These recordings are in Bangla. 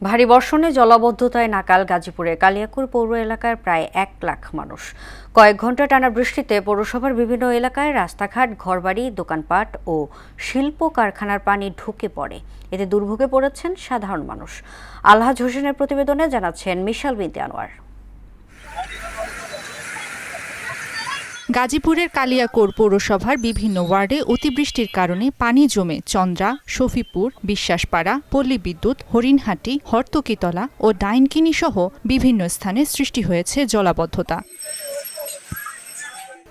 ভারী বর্ষণে জলাবদ্ধতায় নাকাল গাজীপুরের কালিয়াকৈর পৌর এলাকার প্রায় 1 লাখ মানুষ। কয়েক ঘন্টা টানা বৃষ্টিতে পৌরসভার বিভিন্ন এলাকায় রাস্তাঘাট, ঘরবাড়ি, দোকানপাট ও শিল্প কারখানার পানি ঢুকে পড়ে। এতে দুর্ভোগে পড়েছেন সাধারণ মানুষ। আলহাজ হোসেনের প্রতিবেদনে জানাচ্ছেন মিশাল বিনতে আনোয়ার। গাজীপুরের কালিয়াকৈর পৌরসভার বিভিন্ন ওয়ার্ডে অতিবৃষ্টির কারণে পানি জমে চন্দ্রা, শফিপুর, বিশ্বাসপাড়া, পল্লী বিদ্যুৎ, হরিণহাটি, হর্তকিতলা ও ডাইনকিনি সহ বিভিন্ন স্থানে সৃষ্টি হয়েছে জলাবদ্ধতা।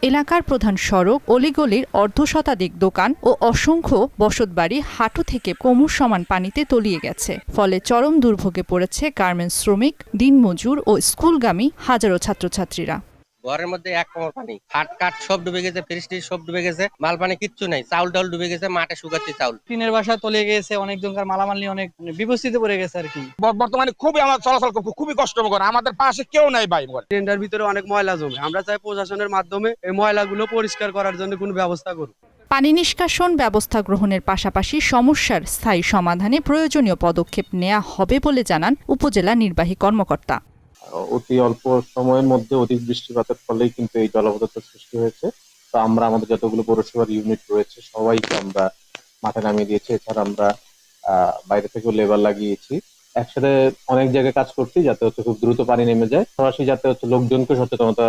এলাকার প্রধান সড়ক, অলিগলির অর্ধশতাধিক দোকান ও অসংখ্য বসতবাড়ি হাঁটু থেকে কোমর সমান পানিতে তলিয়ে গেছে। ফলে চরম দুর্ভোগে পড়েছে গার্মেন্টস শ্রমিক, দিনমজুর ও স্কুলগামী হাজারো ছাত্রছাত্রীরা। ঘরের মধ্যে এক কোমর পানি, খাট কাঠ সব ডুবে গেছে, ফ্রিজ সব ডুবে গেছে, মাল পানি কিচ্ছু নাই, চাউল ডাউল ডুবে গেছে, মাঠে শুকাচ্ছে চাউল। টিনের বাসা তলিয়ে গেছে, অনেকজনকার মালামাল নিয়ে অনেক বিপস্থিতি পড়ে গেছে আর কি। বর্তমানে খুবই আমার চলাচল খুবই কষ্টকর, আমাদের পাশে কেউ নাই ভাই। ট্রেনটার ভিতরে অনেক ময়লা জমে, আমরা চাই প্রশাসনের মাধ্যমে এই ময়লাগুলো পরিষ্কার করার জন্য কোনো ব্যবস্থা করুন। পানি নিষ্কাশন ব্যবস্থা গ্রহণের পাশাপাশি সমস্যার স্থায়ী সমাধানে প্রয়োজনীয় পদক্ষেপ নেওয়া হবে বলে জানান উপজেলা নির্বাহী কর্মকর্তা। অতি অল্প সময়ের মধ্যে অধিক বৃষ্টিপাতের ফলেই কিন্তু এই জলাবদ্ধতার সৃষ্টি হয়েছে। তো আমরা আমাদের যতগুলো পৌরসভার ইউনিট রয়েছে সবাইকে আমরা মাঠে নামিয়ে দিয়েছি। এছাড়া আমরা বাইরে থেকেও লেবার লাগিয়েছি। একসাথে অনেক জায়গায় কাজ করছি যাতে হচ্ছে খুব দ্রুত পানি নেমে যায়। সরাসরি যাতে হচ্ছে লোকজনকে সচেতনতা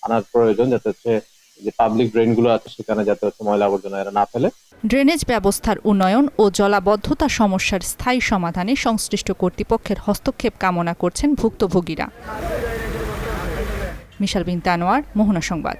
আনার প্রয়োজন, যাতে হচ্ছে যে পাবলিক ড্রেন গুলো আছে সেখানে যাতে হচ্ছে ময়লা আবর্জনা এরা না ফেলে। ড্রেনেজ ব্যবস্থার উন্নয়ন ও জলাবদ্ধতা সমস্যার স্থায়ী সমাধানে সংশ্লিষ্ট কর্তৃপক্ষের হস্তক্ষেপ কামনা করছেন ভুক্তভোগীরা। মিশাল বিনতে আনোয়ার, মোহনা সংবাদ।